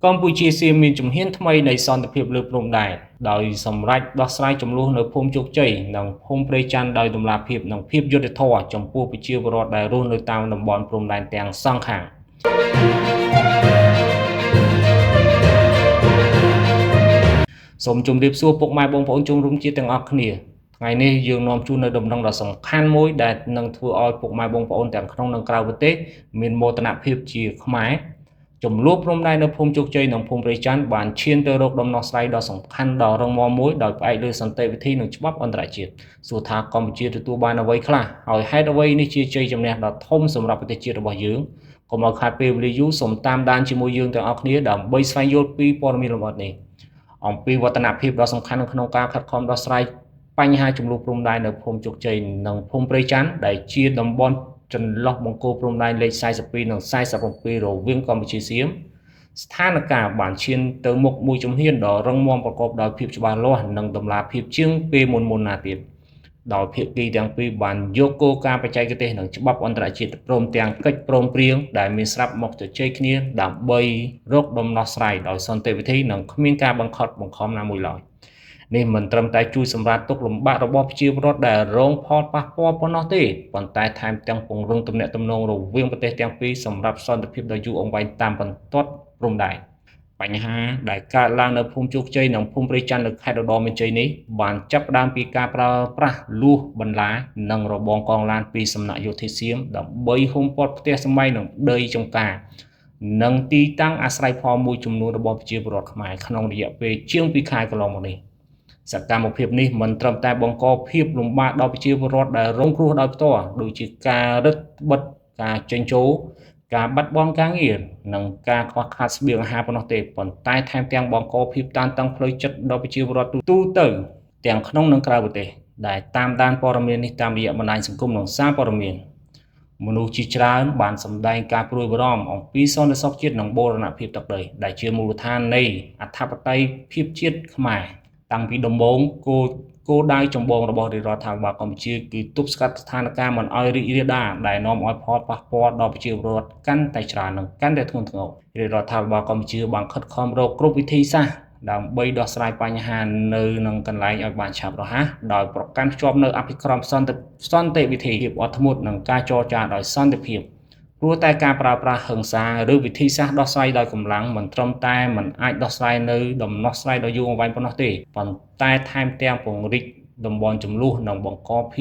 កម្ពុជាសៀមមានជំហានថ្មីនៃសន្តិភាពលើព្រំដែនដោយសម្រេចដោះស្រាយចំនួននៅភូមិជោគជ័យនិងភូមិព្រៃច័ន្ទដោយតម្លាភាពនិងភាពយុត្តិធម៌ចំពោះប្រជាពលរដ្ឋដែលរស់នៅតាមតំបន់ព្រំដែនទាំងសងខាងសូមជម្រាបសួរពុកម៉ែបងប្អូនជនរួមជាតិទាំងអស់គ្នាថ្ងៃនេះយើងនាំជូននៅដំណឹងដ៏សំខាន់មួយដែលនឹងធ្វើឲ្យពុកម៉ែបងប្អូនទាំងក្នុងនិងក្រៅប្រទេសមានមោទនភាពជាខ្មែរចំនួនព្រំដែននៅភូមិជោគជ័យនិងភូមិព្រៃច័ន្ទបានឈានទៅរកដំណោះស្រាយដ៏សំខាន់ដ៏រឹងមាំមួយដោយផ្អែកលើសន្តិវិធីនិងច្បាប់អន្តរជាតិសួរថាកម្ពុជាទទួលបានអ្វីខ្លះហើយហេតុអ្វីនេះជាជ័យជំនះដ៏ធំសម្រាប់ប្រទេសជាតិរបស់យើងកុំឲ្យខាតពេលវេលាយូរសូមតាមដានជាមួយយើងទាំងអស់គ្នាដើម្បីស្វែងយល់ពីព័ត៌មានលម្អិតនេះអំពីវឌ្ឍនភាពដ៏សំខាន់ក្នុងការខិតខំដោះស្រាយបញ្ហាចំនួនព្រំដែននៅភូមិជោគជ័យនិងភូមិព្រៃច័ន្ទដែលជាតំបន់ចន្លោះបង្គោលព្រំដែនលេខ42និង47រវាងកម្ពុជាសៀមស្ថានភាពបានឈានទៅមុខមួយជំហានដ៏រឹងមាំប្រកបដោយភាពច្បាស់លាស់និងតម្លាភាពជាងពេលមុនណាទៀតដោយភាគីទាំងពីរបានយកគោលការណ៍បច្ចេកទេសនិងច្បាប់អន្តរជាតិព្រមទាំងកិច្ចព្រមព្រៀងដែលមានស្រាប់មកជជែកគ្នាដើម្បីរកដំណោះស្រាយដោយសន្តិវិធីនិងគ្មានការបង្ខិតបង្ខំណាមួយឡើយនេះមិនត្រឹមតែជួយសម្រាលទុក្ខលំបាករបស់ប្រជាពលរដ្ឋដែលរងផលប៉ះពាល់ប៉ុណ្ណោះទេប៉ុន្តែថែមទាំងពង្រឹងទំនាក់ទំនងរវាងប្រទេសទាំងពីរសម្រាប់សន្តិភាពដ៏យូរអង្វែងតាមបន្ទាត់ព្រំដែនបញ្ហាដែលកើតឡើងនៅភូមិជោគជ័យនិងភូមិព្រៃច័ន្ទនៅខេត្តឧត្តរមានជ័យនេះបានចាប់ផ្ដើមពីការប្រើប្រាស់លួសបន្លានិងរបងកងឡានពីសំណាក់យោធាសៀមដើម្បីហ៊ុមព័ទ្ធផ្ទះសម្បែងនិងដីចម្ការនិងទីតាំងអាស្រ័យផលមួយចំនួនរបស់ប្រជាពលរដ្ឋខ្មែរក្នុងរយៈពេលជាង2ខែកន្លងមកនេះសកម្មភាពនេះមិនត្រឹមតែបង្កភាពលំបាកដល់ប្រជាពលរដ្ឋដែលរងគ្រោះដោយផ្ទាល់ដូចជាការរឹតបន្តឹងការចេញចូលការបាត់បង់ការងារនិងការខ្វះខាតស្បៀងអាហារប៉ុណ្ណោះទេប៉ុន្តែថែមទាំងបង្កភាពតានតឹងផ្លូវចិត្តដល់ប្រជាពលរដ្ឋទូទៅទាំងក្នុងនិងក្រៅប្រទេសដែលតាមដានព័ត៌មាននេះតាមរយៈបណ្ដាញសង្គមនិងសារព័ត៌មានមនុស្សជាច្រើនបានសម្ដែងការព្រួយបារម្ភអំពីសន្តិសុខជាតិនិងបូរណភាពទឹកដីដែលជាមូលដ្ឋាននៃអធិបតេយ្យភាពជាតិខ្មែរតាំងពីដំបូងគោលដៅចម្បងរបស់រាជរដ្ឋាភិបាលកម្ពុជាគឺទប់ស្កាត់ស្ថានភាពមិនឲ្យរីករាលដាលដែលនាំឲ្យផលប៉ះពាល់ដល់ប្រជាពលរដ្ឋកាន់តែច្រើននិងកាន់តែធ្ងន់ធ្ងររាជរដ្ឋាភិបាលកម្ពុជាបានខិតខំរកគ្រប់វិធីសាស្ត្រដើម្បីដោះស្រាយបញ្ហានៅនឹងកន្លែងឲ្យបានឆាប់រហ័សដោយប្រកាន់ខ្ជាប់នៅអភិក្រមសន្តិវិធីភាពអត់ធ្មត់និងការចរចាដោយសន្តិភាពព្រោះតែការប្រើប្រាស់ហិង្សាឬវិធីសាស្ត្រដោះស្រាយដោយកម្លាំងមិនត្រឹមតែមិនអាចដោះស្រាយនៅដំណោះស្រាយដ៏យូរអង្វែងប៉ុណ្ណោះទេប៉ុន្តែថែមទាំងពង្រីកតំបន់ចំនួននិងបង្កផ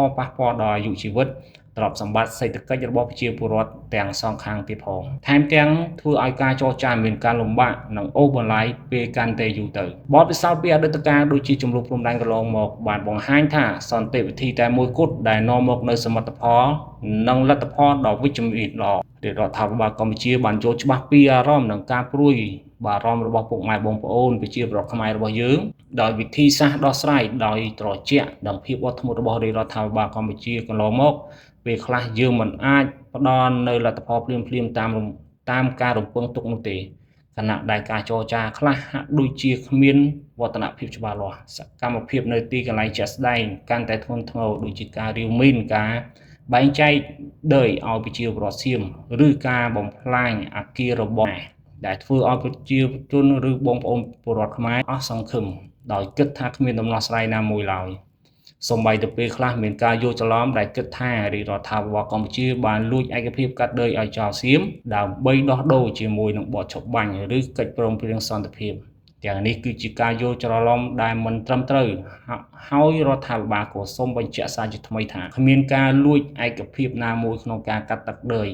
លប៉ះពាល់ដល់អាយុជីវិតទ្រព្យសម្បត្តិសេដ្ឋកិច្ចរបស់ប្រជាពលរដ្ឋទាំងសងខាងទៀតផងថែមទាំងធ្វើឲ្យការចរចាមានការលំបាកនិងអូសបន្លាយពេលកាន់តែយូរទៅបទពិសោធន៍ពីអតីតកាលដូចជាចំនួនព្រំដែនកន្លងមកបានបង្ហាញថាសន្តិវិធីតែមួយគត់ដែលនាំមកនូវសមិទ្ធផលនិងលទ្ធផលដ៏វិជ្ជមានល្អរាជរដ្ឋាភិបាលកម្ពុជាបានយល់ច្បាស់ពីអារម្មណ៍និងការព្រួយបារម្ភរបស់ពុកម៉ែបងប្អូនប្រជាពលរដ្ឋខ្មែររបស់យើងដោយវិធីសាស្ត្រដោះស្រាយដោយត្រជាក់និងភាពអត់ធ្មត់របស់រាជរដ្ឋាភិបាលកម្ពុជាកន្លងមកពេលខ្លះយើងមិនអាចផ្ដល់នៅលទ្ធផលភ្លាមតាមការរំពឹងទុកនោះទេខណៈដែលការចរចាខ្លះហាក់ដូចជាគ្មានវឌ្ឍនភាពច្បាស់លាស់សកម្មភាពនៅទីកន្លែងជាក់ស្ដែងកាន់តែធ្ងន់ធ្ងរដូចជាការរាវមីនការបែងចែកដីឲ្យប្រជាពលរដ្ឋសៀមឬការបំផ្លាញអគាររបស់ដែលធ្វើឲ្យប្រជាជនឬបងប្អូនពលរដ្ឋខ្មែរអស់សង្ឃឹមដោយគិតថាគ្មានដំណោះស្រាយណាមួយឡើយសូម្បីតែពេលខ្លះមានការយល់ច្រឡំដែលគិតថារាជរដ្ឋាភិបាលកម្ពុជាបានលួចឯកភាពកាត់ដីឲ្យចោលសៀមដើម្បីដោះដូរជាមួយនឹងបទឆុបបាញ់ឬកិច្ចព្រមព្រៀងសន្តិភាពទាំងនេះគឺជាការយល់ច្រឡំដែលមិនត្រឹមត្រូវហើយរដ្ឋាភិបាលក៏សូមបញ្ជាក់សារជាថ្មីថាគ្មានការលួចឯកភាពណាមួយក្នុងការកាត់ទឹកដី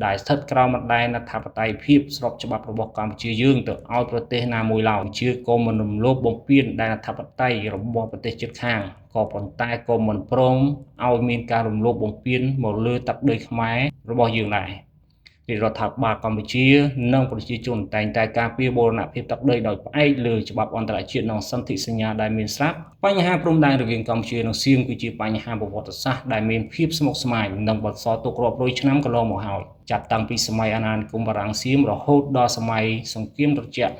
ដែលស្ថិតក្រោមបណ្ដាញអធិបតេយ្យភាពស្របច្បាប់របស់កម្ពុជាយើងទៅឲ្យប្រទេសណាមួយឡើយជាក៏មិនរំលោភបំពានដែនអធិបតេយ្យរបស់ប្រទេសជិតខាងក៏ប៉ុន្តែក៏មិនព្រមឲ្យមានការរំលោភបំពានមកលើទឹកដីខ្មែររបស់យើងដែររាជរដ្ឋាភិបាលកម្ពុជានិងប្រជាជនតែងតែការពារបូរណភាពទឹកដីដោយផ្អែកលើច្បាប់អន្តរជាតិនិងសន្ធិសញ្ញាដែលមានស្រាប់បញ្ហាព្រំដែនរវាងកម្ពុជានិងសៀមគឺជាបញ្ហាប្រវត្តិសាស្ត្រដែលមានភាពស្មុគស្មាញនិងបន្សល់ទុករាប់រយឆ្នាំកន្លងមកហើយចាប់តាំងពីសម័យអាណានិគមបារាំងសៀមរហូតដល់សម័យសង្គ្រាមត្រជាក់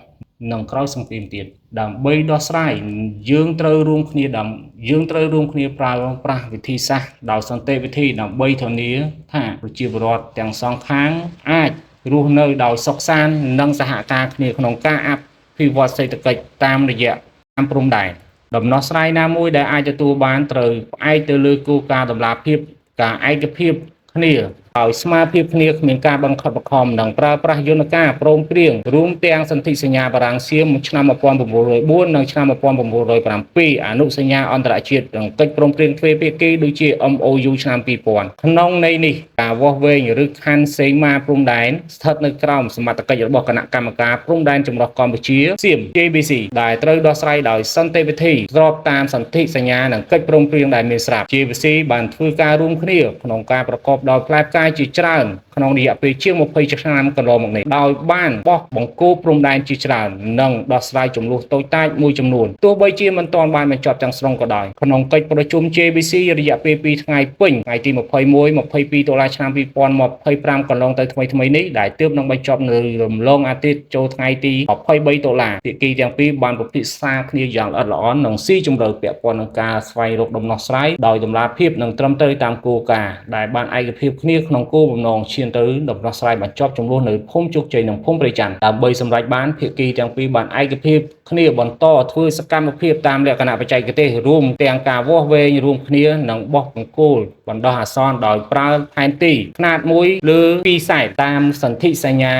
និងក្រោយសង្គ្រាមទៀតដើម្បីដោះស្រាយយើងត្រូវរួមគ្នាប្រើប្រាស់វិធីសាស្ត្រដោយសន្តិវិធីដើម្បីធានាថាប្រជាពលរដ្ឋទាំងសងខាងអាច រស់នៅដោយសុខសាន្តនិងសហការគ្នាក្នុងការអភិវឌ្ឍសេដ្ឋកិច្ចតាមរយៈតាមព្រំដែនដំណោះស្រាយណាមួយដែលអាចទទួលបានត្រូវផ្អែកទៅលើគោលការណ៍តម្លាភាពការឯកភាពគ្នាដោយស្មារតីគ្នាគ្មានការបង្ខិតបង្ខំនិងប្រើប្រាស់យន្តការព្រមព្រៀងរួមទាំងសន្ធិសញ្ញាបារាំងសៀមឆ្នាំ1904និងឆ្នាំ1907អនុសញ្ញាអន្តរជាតិនិងកិច្ចព្រមព្រៀងទ្វេភាគីដូចជា MOU ឆ្នាំ2000ក្នុងន័យនេះការវាស់វែងឬខណ្ឌសេមាព្រំដែនស្ថិតនៅក្រោមសមត្ថកិច្ចរបស់គណៈកម្មការព្រំដែនចម្រុះកម្ពុជាសៀម JBC ដែលត្រូវដោះស្រាយដោយសន្តិវិធីស្របតាមសន្ធិសញ្ញានិងកិច្ចព្រមព្រៀងដែលមានស្រាប់ JBC បានធ្វើការរួមគ្នាក្នុងការប្រកបដោយផ្លែផ្កាយជាច្រើនក្នុងរយៈពេលជាង20ឆ្នាំកន្លងមកនេះដោយបានបោះបង្គោលព្រំដែនជាច្រើននិងដោះស្រាយចំនួនតូចតាចមួយចំនួនទោះបីជាមិនទាន់បានបញ្ចប់ទាំងស្រុងក៏ដោយក្នុងកិច្ចប្រជុំ JBC រយៈពេល2ថ្ងៃពេញថ្ងៃទី21 22ដុល្លារឆ្នាំ2025កន្លងទៅថ្មីៗនេះដែលទើបនឹងបញ្ចប់នៅរំលងអាទិត្យចូលថ្ងៃទី23ដុល្លារភាគីទាំងពីរបានពិភាក្សាគ្នាយ៉ាងល្អិតល្អន់និងស៊ីជម្រៅពាក់ព័ន្ធនឹងការស្វែងរកដំណោះស្រាយដោយតម្លាភាពនិងត្រឹមត្រូវតាមគោលការណ៍ដែលបានឯកភាពគ្នាក្នុងគោលបំណងឈានទៅដំណោះស្រាយបញ្ចប់ចំនួននៅភូមិជោគជ័យនិងភូមិព្រៃច័ន្ទដើម្បីសម្រេចបានភាគីទាំងពីរបានឯកភាពគ្នាបន្តធ្វើសកម្មភាពតាមលក្ខណៈបច្ចេកទេសរួមទាំងការវាស់វែងរួមគ្នានិងបោះបង្គោលបណ្ដោះអាសន្នដោយប្រើផែនទីຂະຫນາດ1លើ2សែនតាមសន្ធិសញ្ញា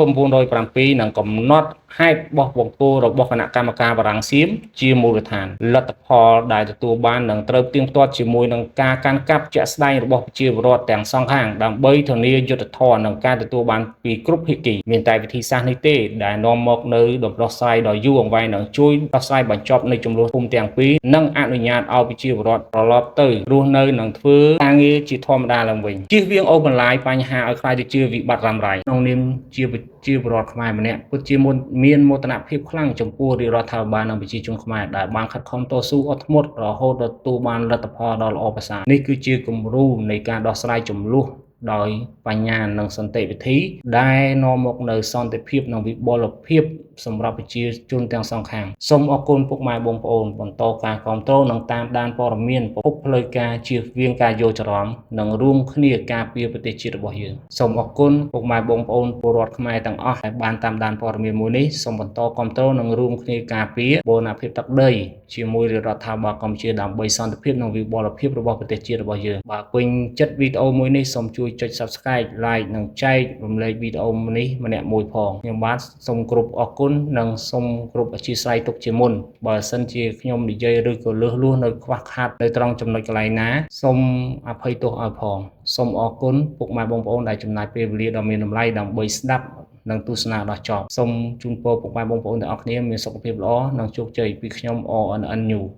1907និងកំណត់ហេតុបោះបង្គោលរបស់គណៈកម្មការបារាំងសៀមជាមូលដ្ឋានលទ្ធផលដែលទទួលបាននឹងត្រូវទៀងទាត់ជាមួយនឹងការកាន់កាប់ជាក់ស្ដែងរបស់ប្រជាពលរដ្ឋទាំងសងខាងដើម្បីធានាយុត្តិធម៌និងការទទួលបានពីគ្រប់ភាគីមានតែវិធីសាស្ត្រនេះទេដែលនាំមកនៅដំណោះស្រាយដ៏យូរអង្វែងនិងជួយដោះស្រាយបញ្ចប់នៃចំនួនភូមិទាំងពីរនិងអនុញ្ញាតឲ្យប្រជាពលរដ្ឋត្រឡប់ទៅរស់នៅនិងធ្វើការងារជាធម្មតាឡើងវិញជៀសវាងអូសបន្លាយបញ្ហាឲ្យខ្លាយទៅជាវិបត្តិរ៉ាំរ៉ៃក្នុងនាមជាពលរដ្ឋខ្មែរម្នាក់ពិតជាមានមោទនភាពខ្លាំងចំពោះរាជរដ្ឋាភិបាលនិងប្រជាជនខ្មែរដែលបានខិតខំតស៊ូអត់ធ្មត់រហូតដល់ទទួលបានលទ្ធផលដ៏ល្អប្រសើរនេះគឺជាគំរូនៃការដោះស្រាយចំនួនដោយបញ្ញានិងសន្តិវិធីដែលនាំមកនៅសន្តិភាពនិងវិបុលភាពសម្រាប់ប្រជាជនទាំងសងខាងសូមអរគុណពុកម៉ែបងប្អូនបន្តការគ្រប់គ្រងនិងតាមដានព័ត៌មានប្រភពផ្លូវការជៀសវាងការយល់ច្រឡំនិងរួមគ្នាការពារប្រទេសជាតិរបស់យើងសូមអរគុណពុកម៉ែបងប្អូនពលរដ្ឋខ្មែរទាំងអស់ដែលបានតាមដានព័ត៌មានមួយនេះសូមបន្តគ្រប់គ្រងនិងរួមគ្នាការពារបូរណភាពទឹកដីជាមួយរដ្ឋាភិបាលកម្ពុជាដើម្បីសន្តិភាពនិងវិបុលភាពរបស់ប្រទេសជាតិរបស់យើងបើពេញចិត្តវីដេអូមួយនេះសូមជួយចុច Subscribe Like និងចែករំលែកវីដេអូនេះម្នាក់មួយផងខ្ញុំបាទសូមគោរពអរគុណនិងសូមគោរពអធិស្ឋានទុកជាមុនបើសិនជាខ្ញុំនិយាយឬក៏លើសលួសនៅខ្វះខាតនៅត្រង់ចំណុចកន្លែងណាសូមអភ័យទោសឲ្យផងសូមអរគុណពុកម៉ែបងប្អូនដែលចំណាយពេលវេលាដ៏មានតម្លៃដើម្បីស្ដាប់និងទស្សនាដល់ចប់សូមជូនពរពុកម៉ែបងប្អូនទាំងអស់គ្នាមានសុខភាពល្អនិងជោគជ័យពីខ្ញុំ RNN News